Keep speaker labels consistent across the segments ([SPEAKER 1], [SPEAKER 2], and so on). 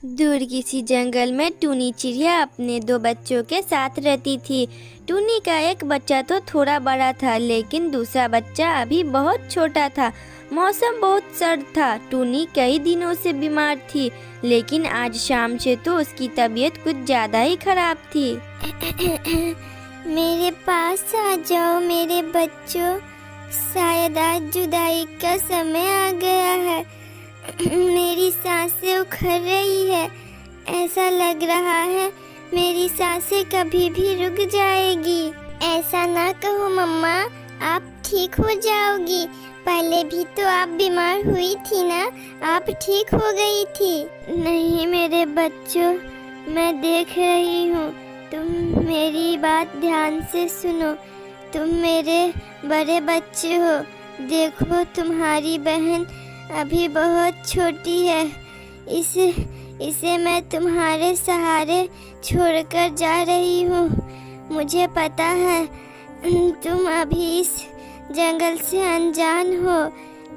[SPEAKER 1] दूर किसी जंगल में टूनी चिड़िया अपने दो बच्चों के साथ रहती थी। टूनी का एक बच्चा तो थोड़ा बड़ा था, लेकिन दूसरा बच्चा अभी बहुत छोटा था। मौसम बहुत सर्द था। टूनी कई दिनों से बीमार थी, लेकिन आज शाम से तो उसकी तबीयत कुछ ज़्यादा ही खराब थी।
[SPEAKER 2] मेरे पास आ जाओ मेरे बच्चों, शायद आज जुदाई का समय आ गया है। मेरी सांसें उखड़ रही है। ऐसा लग रहा है मेरी सांसें कभी भी रुक जाएगी। ऐसा ना कहो मम्मा, आप ठीक हो जाओगी। पहले भी तो आप बीमार हुई थी ना, आप ठीक हो गई थी। नहीं मेरे बच्चों, मैं देख रही हूँ, तुम मेरी बात ध्यान से सुनो। तुम मेरे बड़े बच्चे हो। देखो तुम्हारी बहन अभी बहुत छोटी है। इसे मैं तुम्हारे सहारे छोड़कर जा रही हूँ। मुझे पता है तुम अभी इस जंगल से अनजान हो।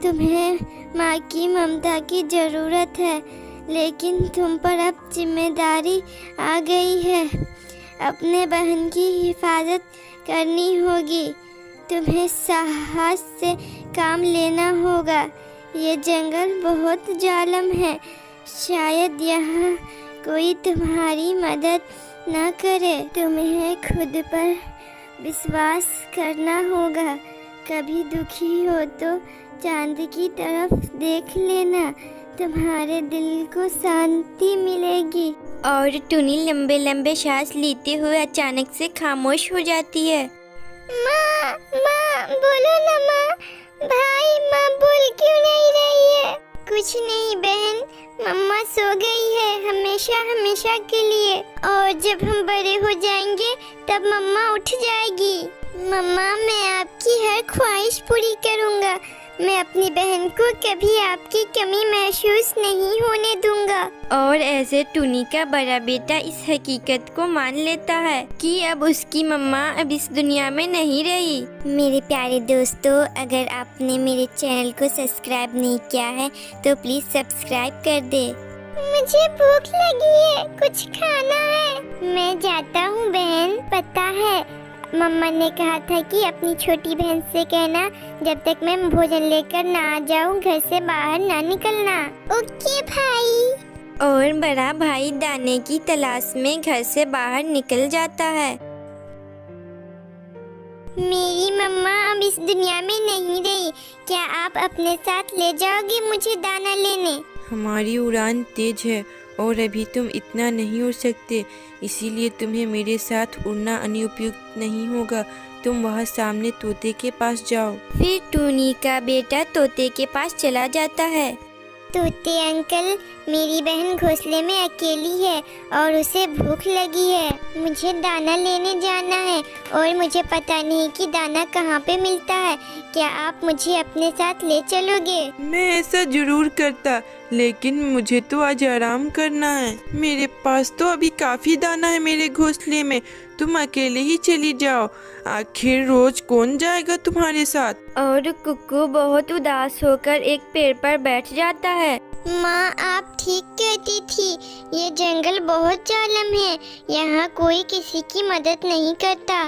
[SPEAKER 2] तुम्हें माँ की ममता की ज़रूरत है, लेकिन तुम पर अब जिम्मेदारी आ गई है। अपने बहन की हिफाजत करनी होगी। तुम्हें साहस से काम लेना होगा। ये जंगल बहुत जालिम है। शायद यहाँ कोई तुम्हारी मदद ना करे। तुम्हें खुद पर विश्वास करना होगा। कभी दुखी हो तो चांद की तरफ देख लेना, तुम्हारे दिल को शांति मिलेगी।
[SPEAKER 1] और टूनी लंबे लंबे सांस लेते हुए अचानक से खामोश हो जाती है।
[SPEAKER 2] माँ, माँ, बोलो ना माँ। भाई, माँ बोल क्यों नहीं रही है? कुछ नहीं बहन, मम्मा सो गई है हमेशा हमेशा के लिए। और जब हम बड़े हो जाएंगे तब मम्मा उठ जाएगी। मम्मा, मैं आपकी हर ख्वाहिश पूरी करूँगा। मैं अपनी बहन को कभी आपकी कमी महसूस नहीं होने दूंगा।
[SPEAKER 1] और ऐसे टूनी का बड़ा बेटा इस हकीकत को मान लेता है कि अब उसकी मम्मा अब इस दुनिया में नहीं रही।
[SPEAKER 2] मेरे प्यारे दोस्तों, अगर आपने मेरे चैनल को सब्सक्राइब नहीं किया है तो प्लीज सब्सक्राइब कर दे। मुझे भूख लगी है, कुछ खाना है। मैं जाता हूँ बहन। पता है मम्मा ने कहा था कि अपनी छोटी बहन से कहना जब तक मैं भोजन लेकर ना आ जाऊं घर से बाहर ना निकलना। ओके भाई।
[SPEAKER 1] और बड़ा भाई दाने की तलाश में घर से बाहर निकल जाता है।
[SPEAKER 2] मेरी मम्मा अब इस दुनिया में नहीं रही। क्या आप अपने साथ ले जाओगे मुझे दाना लेने?
[SPEAKER 3] हमारी उड़ान तेज है और अभी तुम इतना नहीं उड़ सकते, इसीलिए तुम्हें मेरे साथ उड़ना अनुपयुक्त नहीं होगा। तुम वहाँ सामने तोते के पास जाओ।
[SPEAKER 1] फिर टूनी का बेटा तोते के पास चला जाता है।
[SPEAKER 2] तोते अंकल, मेरी बहन घोंसले में अकेली है और उसे भूख लगी है। मुझे दाना लेने जाना है और मुझे पता नहीं कि दाना कहाँ पे मिलता है। क्या आप मुझे अपने साथ ले चलोगे?
[SPEAKER 3] मैं ऐसा जरूर करता, लेकिन मुझे तो आज आराम करना है। मेरे पास तो अभी काफी दाना है मेरे घोंसले में। तुम अकेले ही चली जाओ। आखिर रोज कौन जाएगा तुम्हारे साथ?
[SPEAKER 1] और कुक्कू बहुत उदास होकर एक पेड़ पर बैठ जाता है।
[SPEAKER 2] माँ, आप ठीक कहती थी। ये जंगल बहुत जालिम है। यहाँ कोई किसी की मदद नहीं करता।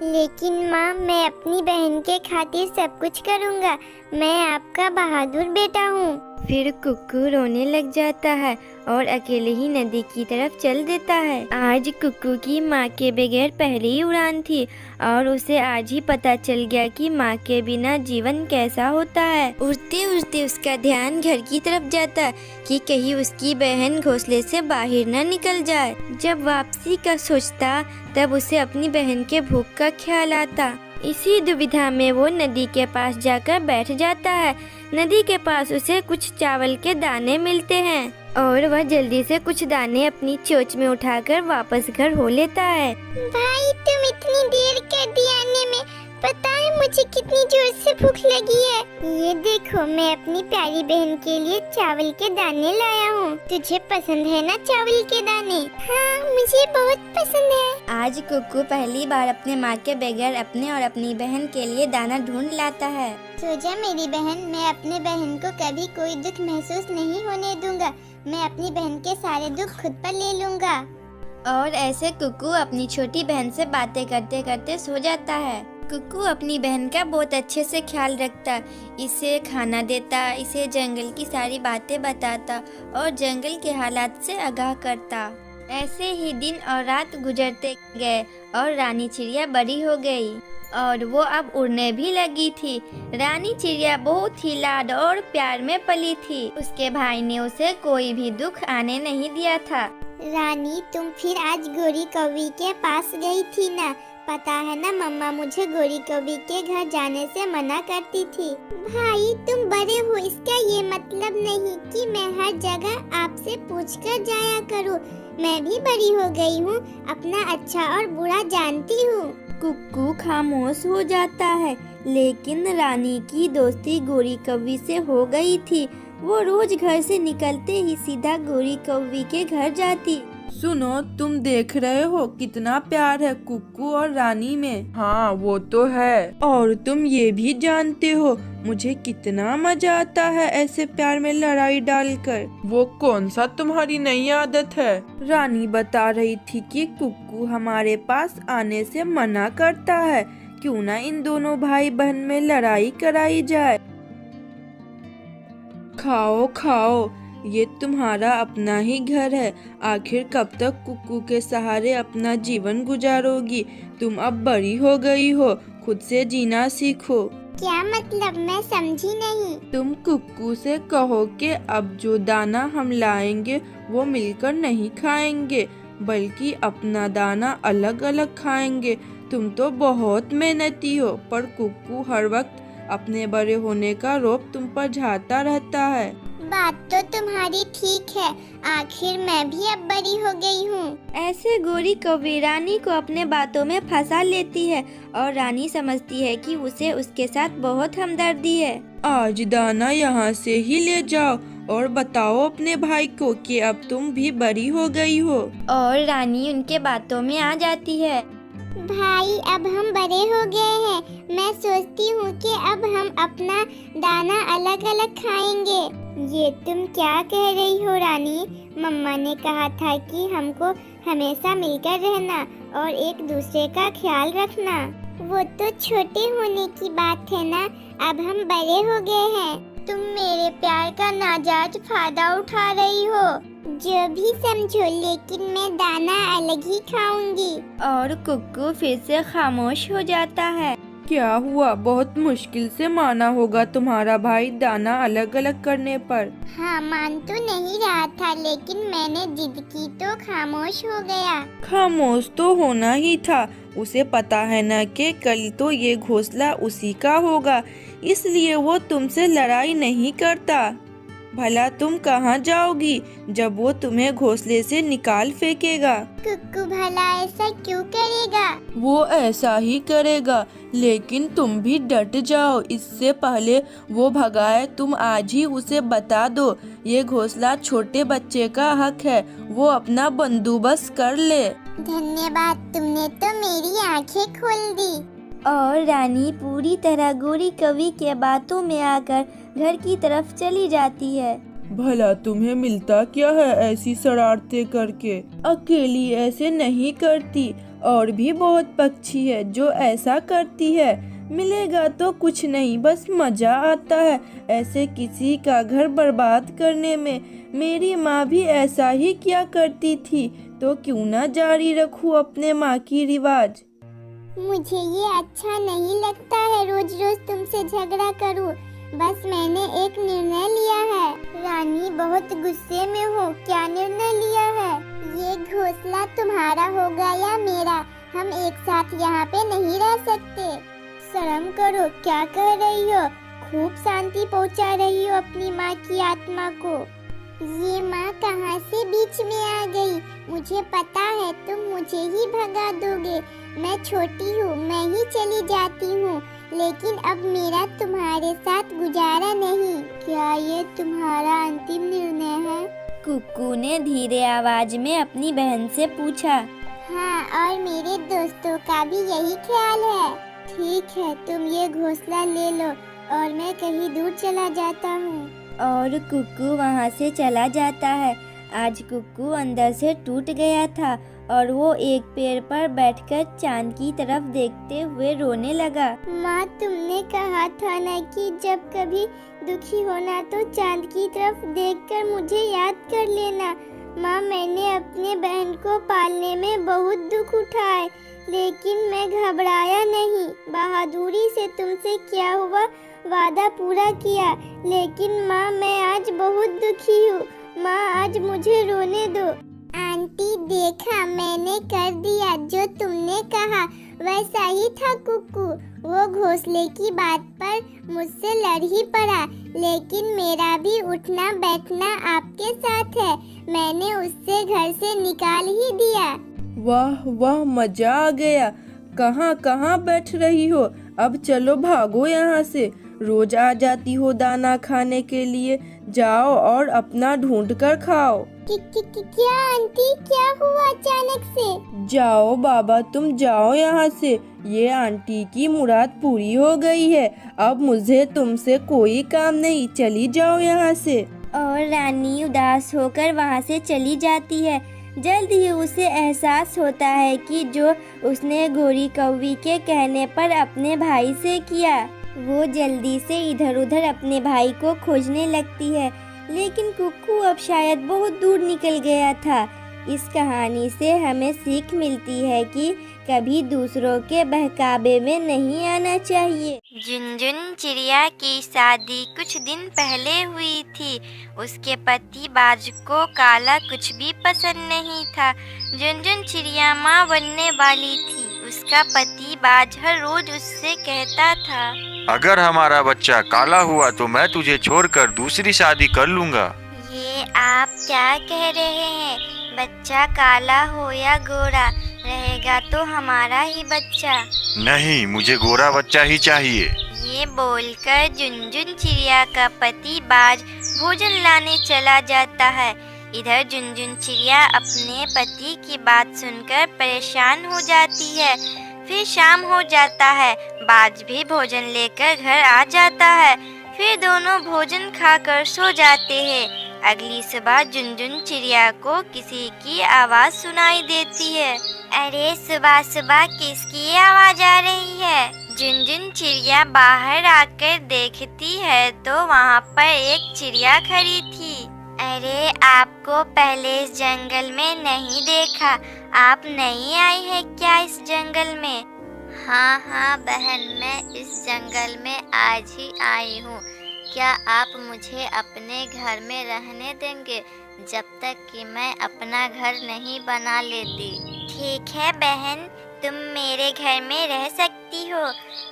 [SPEAKER 2] लेकिन माँ, मैं अपनी बहन के खातिर सब कुछ करूँगा। मैं आपका बहादुर बेटा हूँ।
[SPEAKER 1] फिर कुक्कू रोने लग जाता है और अकेले ही नदी की तरफ चल देता है। आज कुक्कू की माँ के बगैर पहली उड़ान थी और उसे आज ही पता चल गया कि माँ के बिना जीवन कैसा होता है। उड़ते उड़ते उसका ध्यान घर की तरफ जाता कि कहीं उसकी बहन घोंसले से बाहर न निकल जाए। जब वापसी का सोचता तब उसे अपनी बहन के भूख का ख्याल आता। इसी दुविधा में वो नदी के पास जाकर बैठ जाता है। नदी के पास उसे कुछ चावल के दाने मिलते हैं और वह जल्दी से कुछ दाने अपनी चोंच में उठाकर वापस घर हो लेता है।
[SPEAKER 2] भाई, तुम इतनी देर कर दी आने में। पता है मुझे कितनी जोर से भूख लगी है। ये देखो, मैं अपनी प्यारी बहन के लिए चावल के दाने लाया हूँ। तुझे पसंद है ना चावल के दाने? हाँ, मुझे बहुत पसंद है।
[SPEAKER 1] आज कुक्कू पहली बार अपने माँ के बगैर अपने और अपनी बहन के लिए दाना ढूंढ लाता है।
[SPEAKER 2] सो जा मेरी बहन, मैं अपने बहन को कभी कोई दुख महसूस नहीं होने दूंगा। मैं अपनी बहन के सारे दुख खुद पर ले लूँगा।
[SPEAKER 1] और ऐसे कुक्कू अपनी छोटी बहन से बातें करते करते सो जाता है। कुक्कू अपनी बहन का बहुत अच्छे से ख्याल रखता, इसे खाना देता, इसे जंगल की सारी बातें बताता और जंगल के हालात से आगाह करता। ऐसे ही दिन और रात गुजरते गए और रानी चिड़िया बड़ी हो गई और वो अब उड़ने भी लगी थी। रानी चिड़िया बहुत ही लाड और प्यार में पली थी। उसके भाई ने उसे कोई भी दुख आने नहीं दिया था।
[SPEAKER 2] रानी, तुम फिर आज गोरी कौवी के पास गई थी ना? पता है ना, मम्मा मुझे गोरी कौवी के घर जाने से मना करती थी। भाई, तुम बड़े हो, इसका ये मतलब नहीं कि मैं हर जगह आपसे पूछकर जाया करूं। मैं भी बड़ी हो गई हूँ, अपना अच्छा और बुरा जानती हूँ।
[SPEAKER 1] कुक्कू खामोश हो जाता है, लेकिन रानी की दोस्ती गोरी कौवी से हो गई थी। वो रोज घर से निकलते ही सीधा गोरी कौवी के घर जाती।
[SPEAKER 3] सुनो, तुम देख रहे हो कितना प्यार है कुक्कू और रानी में। हाँ, वो तो है। और तुम ये भी जानते हो मुझे कितना मजा आता है ऐसे प्यार में लड़ाई डालकर। वो कौन सा तुम्हारी नई आदत है? रानी बता रही थी कि कुक्कू हमारे पास आने से मना करता है। क्यों ना इन दोनों भाई बहन में लड़ाई कराई जाए। खाओ खाओ, ये तुम्हारा अपना ही घर है। आखिर कब तक कुक्कू के सहारे अपना जीवन गुजारोगी? तुम अब बड़ी हो गई हो, खुद से जीना सीखो।
[SPEAKER 2] क्या मतलब? मैं समझी नहीं।
[SPEAKER 3] तुम कुक्कू से कहो कि अब जो दाना हम लाएंगे वो मिलकर नहीं खाएंगे, बल्कि अपना दाना अलग अलग खाएंगे। तुम तो बहुत मेहनती हो, पर कुक्कू हर वक्त अपने बड़े होने का रोब तुम पर झाड़ता रहता है।
[SPEAKER 2] बात तो तुम्हारी ठीक है, आखिर मैं भी अब बड़ी हो गई हूँ।
[SPEAKER 1] ऐसे गोरी कौवी रानी को अपने बातों में फंसा लेती है और रानी समझती है कि उसे उसके साथ बहुत हमदर्दी है।
[SPEAKER 3] आज दाना यहाँ से ही ले जाओ और बताओ अपने भाई को कि अब तुम भी बड़ी हो गई हो।
[SPEAKER 1] और रानी उनके बातों में आ जाती है।
[SPEAKER 2] भाई, अब हम बड़े हो गए हैं। मैं सोचती हूँ कि अब हम अपना दाना अलग अलग खाएंगे। ये तुम क्या कह रही हो रानी? मम्मा ने कहा था कि हमको हमेशा मिलकर रहना और एक दूसरे का ख्याल रखना। वो तो छोटे होने की बात है ना, अब हम बड़े हो गए हैं। तुम मेरे प्यार का नाजायज फायदा उठा रही हो। जो भी समझो, लेकिन मैं दाना अलग ही खाऊंगी।
[SPEAKER 1] और कुक्कू फिर से खामोश हो जाता है।
[SPEAKER 3] क्या हुआ? बहुत मुश्किल से माना होगा तुम्हारा भाई दाना अलग अलग करने पर।
[SPEAKER 2] हाँ, मान तो नहीं रहा था, लेकिन मैंने जिद की तो खामोश हो गया।
[SPEAKER 3] खामोश तो होना ही था। उसे पता है न कि कल तो ये घोंसला उसी का होगा, इसलिए वो तुमसे लड़ाई नहीं करता। भला तुम कहाँ जाओगी जब वो तुम्हें घोंसले से निकाल फेंकेगा?
[SPEAKER 2] कुक्कू भला ऐसा क्यों करेगा?
[SPEAKER 3] वो ऐसा ही करेगा, लेकिन तुम भी डट जाओ। इससे पहले वो भगाए, तुम आज ही उसे बता दो ये घोंसला छोटे बच्चे का हक है, वो अपना बंदोबस्त कर ले।
[SPEAKER 2] धन्यवाद, तुमने तो मेरी आंखें खोल दी।
[SPEAKER 1] और रानी पूरी तरह गोरी कौवी के बातों में आकर घर की तरफ चली जाती है।
[SPEAKER 3] भला तुम्हें मिलता क्या है ऐसी शरारतें करके? अकेली ऐसे नहीं करती, और भी बहुत पक्षी है जो ऐसा करती है। मिलेगा तो कुछ नहीं, बस मजा आता है ऐसे किसी का घर बर्बाद करने में। मेरी माँ भी ऐसा ही किया करती थी, तो क्यों ना जारी रखूं अपने माँ की रिवाज।
[SPEAKER 2] मुझे ये अच्छा नहीं लगता है रोज रोज तुमसे झगड़ा करूं। बस मैंने एक निर्णय लिया है। रानी, बहुत गुस्से में हो, क्या निर्णय लिया है? ये घोंसला तुम्हारा होगा या मेरा? हम एक साथ यहाँ पे नहीं रह सकते। शर्म करो, क्या कह रही हो? खूब शांति पहुँचा रही हो अपनी माँ की आत्मा को। ये माँ कहाँ से बीच में आ गई? मुझे पता है तुम मुझे ही भगा दोगे। मैं छोटी हूँ, मैं ही चली जाती हूँ, लेकिन अब मेरा तुम्हारे साथ गुजारा नहीं। क्या ये तुम्हारा अंतिम निर्णय है?
[SPEAKER 1] कुक्कू ने धीरे आवाज में अपनी बहन से पूछा।
[SPEAKER 2] हाँ, और मेरे दोस्तों का भी यही ख्याल है। ठीक है, तुम ये घोंसला ले लो और मैं कहीं दूर चला जाता हूँ।
[SPEAKER 1] और कुक्कू वहाँ से चला जाता है। आज कुक्कू अंदर से टूट गया था और वो एक पेड़ पर बैठकर चांद की तरफ देखते हुए रोने लगा।
[SPEAKER 2] माँ, तुमने कहा था ना कि जब कभी दुखी होना तो चांद की तरफ देखकर मुझे याद कर लेना। माँ, मैंने अपने बहन को पालने में बहुत दुख उठाए, लेकिन मैं घबराया नहीं। बहादुरी से तुमसे क्या हुआ वादा पूरा किया। लेकिन माँ, मैं आज बहुत दुखी हूँ। माँ, आज मुझे रोने दो। आंटी, देखा, मैंने कर दिया जो तुमने कहा। वैसा ही था कुक्कू। वो घोंसले की बात पर मुझसे लड़ ही पड़ा, लेकिन मेरा भी उठना बैठना आपके साथ है। मैंने उससे घर से निकाल ही दिया।
[SPEAKER 3] वाह वाह, मजा आ गया। कहाँ कहाँ बैठ रही हो? अब चलो भागो यहाँ से। रोज आ जाती हो दाना खाने के लिए। जाओ और अपना ढूंढ कर खाओ।
[SPEAKER 2] क्या आंटी, क्या हुआ अचानक से?
[SPEAKER 3] जाओ बाबा, तुम जाओ यहाँ से। ये आंटी की मुराद पूरी हो गई है। अब मुझे तुमसे कोई काम नहीं। चली जाओ यहाँ से।
[SPEAKER 1] और रानी उदास होकर वहाँ से चली जाती है। जल्द ही उसे एहसास होता है कि जो उसने गोरी कौवी के कहने पर अपने भाई से किया, वो जल्दी से इधर उधर अपने भाई को खोजने लगती है। लेकिन कुक्कू अब शायद बहुत दूर निकल गया था। इस कहानी से हमें सीख मिलती है कि कभी दूसरों के बहकावे में नहीं आना चाहिए। झुनझुन चिड़िया की शादी कुछ दिन पहले हुई थी। उसके पति बाज को काला कुछ भी पसंद नहीं था। झुनझुन चिड़िया माँ बनने वाली थी। उसका पति बाज हर रोज उससे कहता था,
[SPEAKER 4] अगर हमारा बच्चा काला हुआ तो मैं तुझे छोड़कर दूसरी शादी कर लूँगा।
[SPEAKER 1] ये आप क्या कह रहे हैं? बच्चा काला हो या गोरा रहेगा तो हमारा ही बच्चा।
[SPEAKER 4] नहीं, मुझे गोरा बच्चा ही चाहिए।
[SPEAKER 1] ये बोलकर झुनझुन चिड़िया का पति बाज भोजन लाने चला जाता है। इधर झुनझुन चिड़िया अपने पति की बात सुनकर परेशान हो जाती है। फिर शाम हो जाता है। बाज भी भोजन लेकर घर आ जाता है। फिर दोनों भोजन खाकर सो जाते हैं। अगली सुबह झुनझुन चिड़िया को किसी की आवाज़ सुनाई देती है। अरे सुबह सुबह किसकी आवाज़ आ रही है? झुनझुन चिड़िया बाहर आकर देखती है तो वहाँ पर एक चिड़िया खड़ी थी। अरे, आपको पहले इस जंगल में नहीं देखा। आप नहीं आई है क्या इस जंगल में? हाँ बहन, मैं इस जंगल में आज ही आई हूँ। क्या आप मुझे अपने घर में रहने देंगे जब तक कि मैं अपना घर नहीं बना लेती? ठीक है बहन, तुम मेरे घर में रह सकती हो,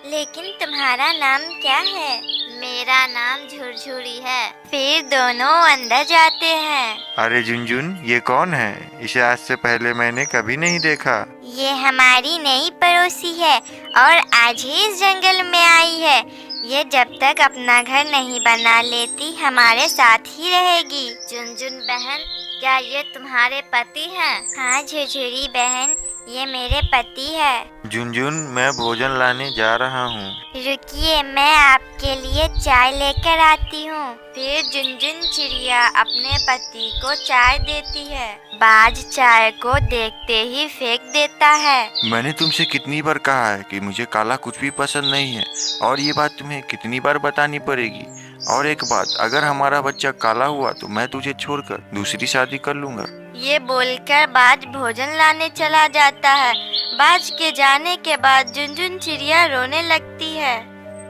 [SPEAKER 1] लेकिन तुम्हारा नाम क्या है? मेरा नाम झुरझुरी है। फिर दोनों अंदर जाते हैं।
[SPEAKER 4] अरे झुनझुन, ये कौन है? इसे आज से पहले मैंने कभी नहीं देखा।
[SPEAKER 1] ये हमारी नई पड़ोसी है और आज ही इस जंगल में आई है। ये जब तक अपना घर नहीं बना लेती हमारे साथ ही रहेगी। झुनझुन बहन, क्या ये तुम्हारे पति हैं? हाँ झुरझुरी बहन, ये मेरे पति है।
[SPEAKER 4] झुनझुन, मैं भोजन लाने जा रहा हूँ।
[SPEAKER 1] रुकिए, मैं आपके लिए चाय लेकर आती हूँ। फिर झुनझुन चिड़िया अपने पति को चाय देती है। बाज चाय को देखते ही फेंक देता है।
[SPEAKER 4] मैंने तुमसे कितनी बार कहा है कि मुझे काला कुछ भी पसंद नहीं है, और ये बात तुम्हें कितनी बार बतानी पड़ेगी? और एक बात, अगर हमारा बच्चा काला हुआ तो मैं तुझे छोड़कर दूसरी शादी कर लूँगा।
[SPEAKER 1] ये बोलकर बाज भोजन लाने चला जाता है। बाज के जाने के बाद झुनझुन चिड़िया रोने लगती है।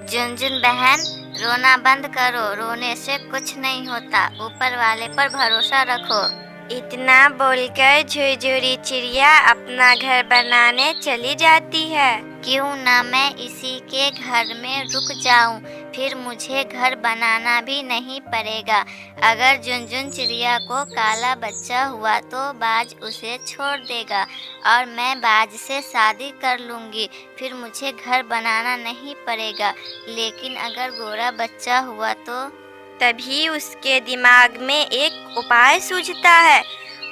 [SPEAKER 1] झुनझुन बहन, रोना बंद करो। रोने से कुछ नहीं होता। ऊपर वाले पर भरोसा रखो। इतना बोलकर झुरझुरी चिड़िया अपना घर बनाने चली जाती है। क्यों ना मैं इसी के घर में रुक जाऊं, फिर मुझे घर बनाना भी नहीं पड़ेगा। अगर झुनझुन चिड़िया को काला बच्चा हुआ तो बाज उसे छोड़ देगा और मैं बाज से शादी कर लूँगी, फिर मुझे घर बनाना नहीं पड़ेगा। लेकिन अगर गोरा बच्चा हुआ तो? तभी उसके दिमाग में एक उपाय सूझता है।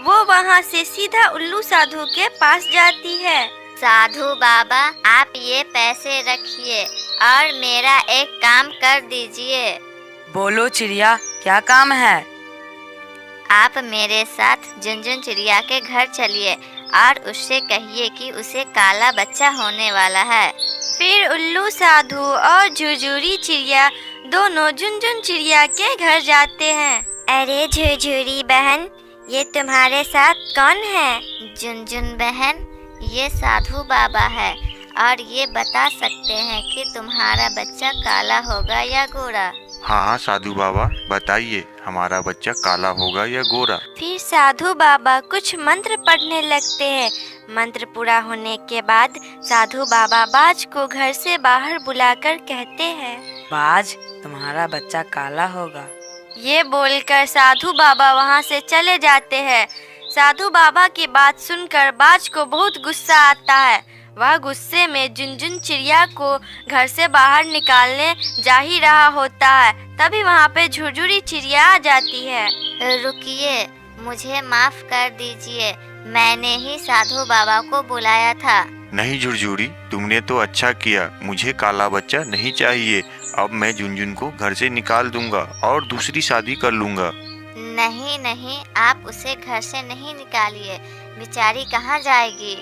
[SPEAKER 1] वो वहाँ से सीधा उल्लू साधु के पास जाती है। साधु बाबा, आप ये पैसे रखिए और मेरा एक काम कर दीजिए।
[SPEAKER 5] बोलो चिड़िया, क्या काम है?
[SPEAKER 2] आप मेरे साथ झुनझुन चिड़िया के घर चलिए और उससे कहिए कि उसे काला बच्चा होने वाला है।
[SPEAKER 1] फिर उल्लू साधु और झुरझुरी चिड़िया दोनों झुनझुन चिड़िया के घर जाते हैं।
[SPEAKER 2] अरे झुरझुरी बहन, ये तुम्हारे साथ कौन है? झुनझुन बहन, ये साधु बाबा है और ये बता सकते हैं कि तुम्हारा बच्चा काला होगा या गोरा।
[SPEAKER 4] हाँ हाँ साधु बाबा, बताइए हमारा बच्चा काला होगा या गोरा।
[SPEAKER 1] फिर साधु बाबा कुछ मंत्र पढ़ने लगते हैं। मंत्र पूरा होने के बाद साधु बाबा बाज को घर से बाहर बुलाकर कहते हैं,
[SPEAKER 5] बाज, तुम्हारा बच्चा काला होगा।
[SPEAKER 1] ये बोलकर साधु बाबा वहाँ से चले जाते हैं। साधु बाबा की बात सुनकर बाज को बहुत गुस्सा आता है। वह गुस्से में झुनझुन चिड़िया को घर से बाहर निकालने जा ही रहा होता है। तभी वहाँ पे झुरझुरी चिड़िया आ जाती है।
[SPEAKER 2] रुकिए, मुझे माफ कर दीजिए, मैंने ही साधु बाबा को बुलाया था।
[SPEAKER 4] नहीं झुरझुरी, तुमने तो अच्छा किया। मुझे काला बच्चा नहीं चाहिए। अब मैं झुनझुन को घर से निकाल दूंगा और दूसरी शादी कर लूंगा।
[SPEAKER 2] नहीं नहीं, आप उसे घर से नहीं निकालिए, बेचारी कहाँ जाएगी?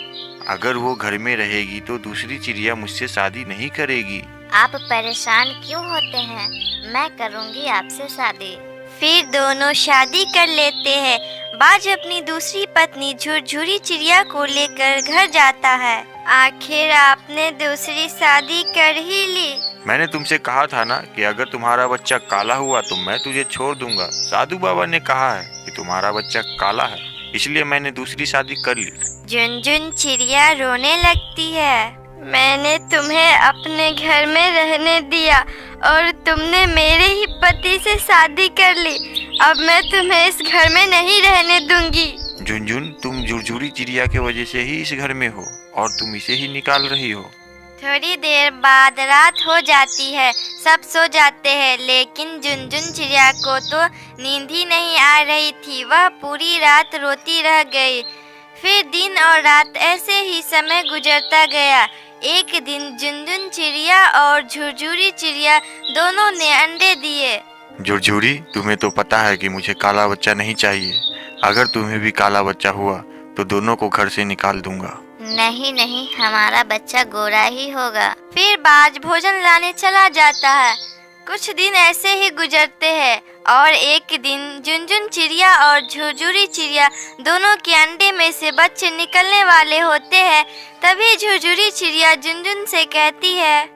[SPEAKER 4] अगर वो घर में रहेगी तो दूसरी चिड़िया मुझसे शादी नहीं करेगी।
[SPEAKER 2] आप परेशान क्यों होते हैं? मैं करूँगी आपसे शादी।
[SPEAKER 1] फिर दोनों शादी कर लेते हैं। बाज अपनी दूसरी पत्नी झुरझुरी चिड़िया को लेकर घर जाता है। आखिर आपने दूसरी शादी कर ही ली।
[SPEAKER 4] मैंने तुमसे कहा था ना कि अगर तुम्हारा बच्चा काला हुआ तो मैं तुझे छोड़ दूंगा। साधु बाबा ने कहा है कि तुम्हारा बच्चा काला है, इसलिए मैंने दूसरी शादी कर ली।
[SPEAKER 1] झुनझुन चिड़िया रोने लगती है। मैंने तुम्हें अपने घर में रहने दिया और तुमने मेरे ही पति से शादी कर ली। अब मैं तुम्हें इस घर में नहीं रहने दूंगी।
[SPEAKER 4] झुनझुन, तुम झुरझुरी चिड़िया के वजह से ही इस घर में हो और तुम इसे ही निकाल रही हो।
[SPEAKER 1] थोड़ी देर बाद रात हो जाती है। सब सो जाते हैं, लेकिन झुनझुन चिड़िया को तो नींद ही नहीं आ रही थी। वह पूरी रात रोती रह गई। फिर दिन और रात ऐसे ही समय गुजरता गया। एक दिन झुनझुन चिड़िया और झुरझुरी चिड़िया दोनों ने अंडे दिए।
[SPEAKER 4] झुरझुरी, तुम्हें तो पता है कि मुझे काला बच्चा नहीं चाहिए। अगर तुम्हें भी काला बच्चा हुआ तो दोनों को घर से निकाल दूंगा।
[SPEAKER 2] नहीं नहीं, हमारा बच्चा गोरा ही होगा।
[SPEAKER 1] फिर बाज भोजन लाने चला जाता है। कुछ दिन ऐसे ही गुजरते हैं और एक दिन झुनझुन चिड़िया और झुरझुरी चिड़िया दोनों के अंडे में से बच्चे निकलने वाले होते हैं। तभी झुरझुरी चिड़िया झुनझुन से कहती है,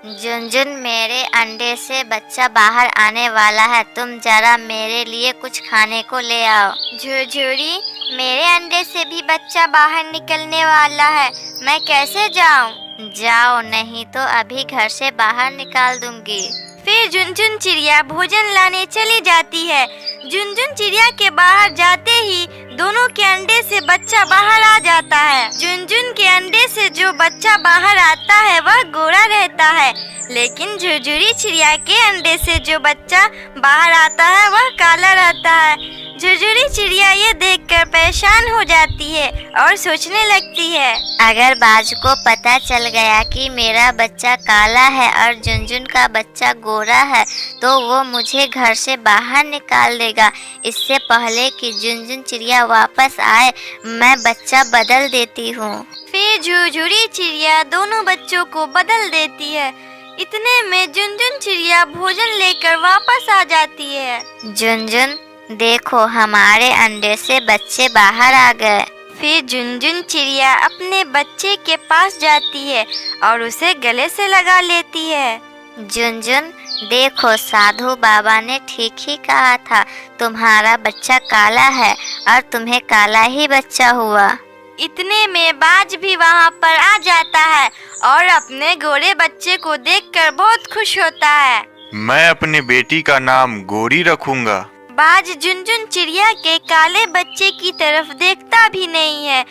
[SPEAKER 2] झुनझुन, मेरे अंडे से बच्चा बाहर आने वाला है, तुम जरा मेरे लिए कुछ खाने को ले आओ।
[SPEAKER 1] झुरझुरी, मेरे अंडे से भी बच्चा बाहर निकलने वाला है, मैं कैसे जाऊं?
[SPEAKER 2] जाओ, नहीं तो अभी घर से बाहर निकाल दूंगी।
[SPEAKER 1] फिर झुनझुन चिड़िया भोजन लाने चली जाती है। झुनझुन चिड़िया के बाहर जाते ही दोनों के अंडे से बच्चा बाहर आ जाता है। झुनझुन के अंडे से जो बच्चा बाहर आता है वह गोरा रहता है, लेकिन झुरझुरी चिड़िया के अंडे से जो बच्चा बाहर आता है वह काला रहता है। झुरझुरी चिड़िया ये देखकर परेशान हो जाती है और सोचने लगती है,
[SPEAKER 2] अगर बाज को पता चल गया कि मेरा बच्चा काला है और झुनझुन का बच्चा गोरा है तो वो मुझे घर से बाहर निकाल देगा। इससे पहले कि झुनझुन चिड़िया वापस आए, मैं बच्चा बदल देती हूँ।
[SPEAKER 1] फिर झुरझुरी चिड़िया दोनों बच्चों को बदल देती है। इतने में झुनझुन चिड़िया भोजन लेकर वापस आ जाती है।
[SPEAKER 2] झुनझुन, देखो, हमारे अंडे से बच्चे बाहर आ गए।
[SPEAKER 1] फिर झुनझुन चिड़िया अपने बच्चे के पास जाती है और उसे गले से लगा लेती है।
[SPEAKER 2] झुनझुन, देखो, साधु बाबा ने ठीक ही कहा था, तुम्हारा बच्चा काला है और तुम्हें काला ही बच्चा हुआ।
[SPEAKER 1] इतने में बाज भी वहाँ पर आ जाता है और अपने गोरे बच्चे को देखकर बहुत खुश होता है।
[SPEAKER 4] मैं अपने बेटी का नाम गोरी रखूंगा।
[SPEAKER 1] बाज झुनझुन चिड़िया के काले बच्चे की तरफ देखता भी नहीं है।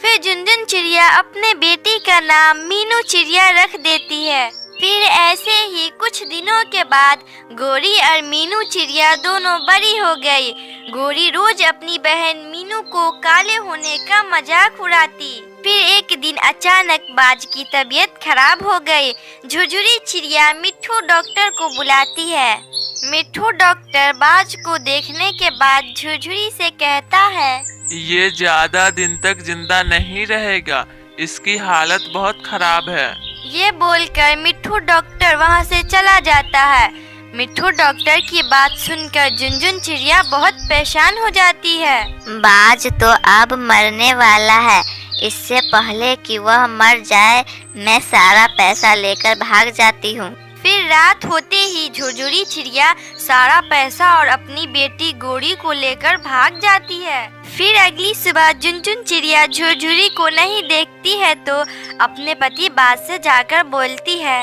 [SPEAKER 1] फिर झुनझुन चिड़िया अपने बेटी का नाम मीनू चिड़िया रख देती है। फिर ऐसे ही कुछ दिनों के बाद गोरी और मीनू चिड़िया दोनों बड़ी हो गई। गोरी रोज अपनी बहन मीनू को काले होने का मजाक उड़ाती। फिर एक दिन अचानक बाज की तबीयत खराब हो गई। झुरझुरी चिड़िया मिट्ठू डॉक्टर को बुलाती है। मिट्ठू डॉक्टर बाज को देखने के बाद झुरझुरी से कहता है,
[SPEAKER 6] ये ज्यादा दिन तक जिंदा नहीं रहेगा, इसकी हालत बहुत खराब है।
[SPEAKER 1] ये बोलकर मिट्ठू डॉक्टर वहाँ से चला जाता है। मिट्ठू डॉक्टर की बात सुनकर झुनझुन चिड़िया बहुत परेशान हो जाती है।
[SPEAKER 2] बाज तो अब मरने वाला है, इससे पहले कि वह मर जाए मैं सारा पैसा लेकर भाग जाती हूँ।
[SPEAKER 1] फिर रात होते ही झुरझुरी चिड़िया सारा पैसा और अपनी बेटी गोरी को लेकर भाग जाती है। फिर अगली सुबह झुनझुन चिड़िया झुरझुरी को नहीं देखती है तो अपने पति बाज से जाकर बोलती है,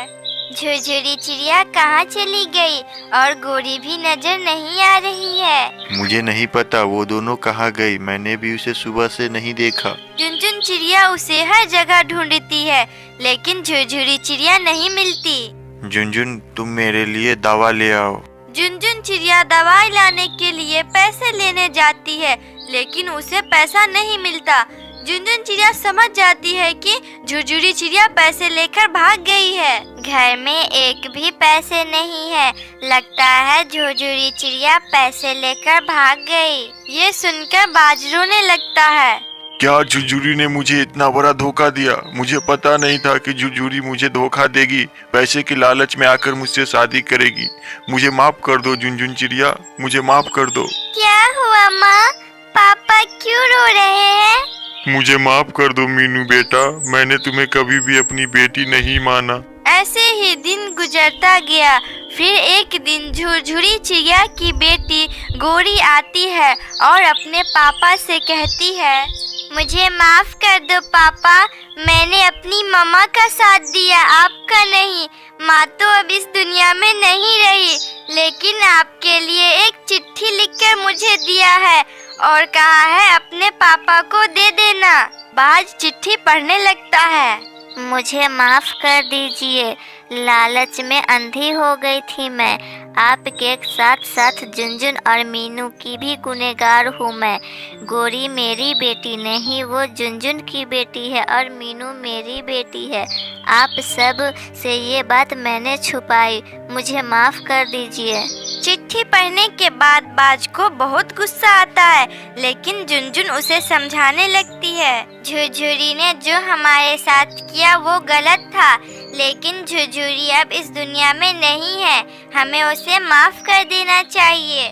[SPEAKER 2] झुरझुरी चिड़िया कहाँ चली गई और गोरी भी नजर नहीं आ रही है।
[SPEAKER 4] मुझे नहीं पता वो दोनों कहाँ गई, मैंने भी उसे सुबह से नहीं देखा।
[SPEAKER 1] झुनझुन चिड़िया उसे हर जगह ढूंढती है लेकिन झुरझुरी चिड़िया नहीं मिलती।
[SPEAKER 4] झुनझुन तुम मेरे लिए दवा ले आओ।
[SPEAKER 1] झुनझुन चिड़िया दवाई लाने के लिए पैसे लेने जाती है लेकिन उसे पैसा नहीं मिलता। झुनझुन चिड़िया समझ जाती है कि झुरझुरी चिड़िया पैसे लेकर भाग गई है।
[SPEAKER 2] घर में एक भी पैसे नहीं है, लगता है झुरझुरी चिड़िया पैसे लेकर भाग गई।
[SPEAKER 1] ये सुनकर बाज रोने लगता है।
[SPEAKER 4] क्या झुरझुरी ने मुझे इतना बड़ा धोखा दिया? मुझे पता नहीं था कि झुरझुरी मुझे धोखा देगी, पैसे की लालच में आकर मुझसे शादी करेगी। मुझे माफ कर दो झुनझुन चिड़िया, मुझे माफ कर दो।
[SPEAKER 2] क्या हुआ माँ? पापा क्यों रो रहे हैं?
[SPEAKER 4] मुझे माफ कर दो मीनू बेटा, मैंने तुम्हें कभी भी अपनी बेटी नहीं माना।
[SPEAKER 1] ऐसे ही दिन गुजरता गया। फिर एक दिन झुरझुरी चिड़िया की बेटी गोरी आती है और अपने पापा से कहती है,
[SPEAKER 2] मुझे माफ कर दो पापा, मैंने अपनी मम्मा का साथ दिया, आपका नहीं। माँ तो अब इस दुनिया में नहीं रही, लेकिन आपके लिए एक चिट्ठी लिखकर मुझे दिया है और कहा है अपने पापा को दे देना। बाज चिट्ठी पढ़ने लगता है। मुझे माफ कर दीजिए, लालच में अंधी हो गई थी मैं। आपके साथ साथ झुनझुन और मीनू की भी गुनहगार हूँ मैं। गोरी मेरी बेटी नहीं, वो झुनझुन की बेटी है और मीनू मेरी बेटी है। आप सब से ये बात मैंने छुपाई, मुझे माफ कर दीजिए।
[SPEAKER 1] चिट्ठी पढ़ने के बाद बाज को बहुत गुस्सा आता है लेकिन झुनझुन उसे समझाने लगती है।
[SPEAKER 2] झुरझुरी ने जो हमारे साथ किया वो गलत था, लेकिन झुरझुरी अब इस दुनिया में नहीं है, हमें उसे माफ कर देना चाहिए।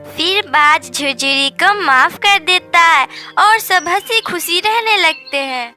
[SPEAKER 1] फिर बाज झुरझुरी को माफ कर देता है और सब हंसी खुशी रहने लगते हैं।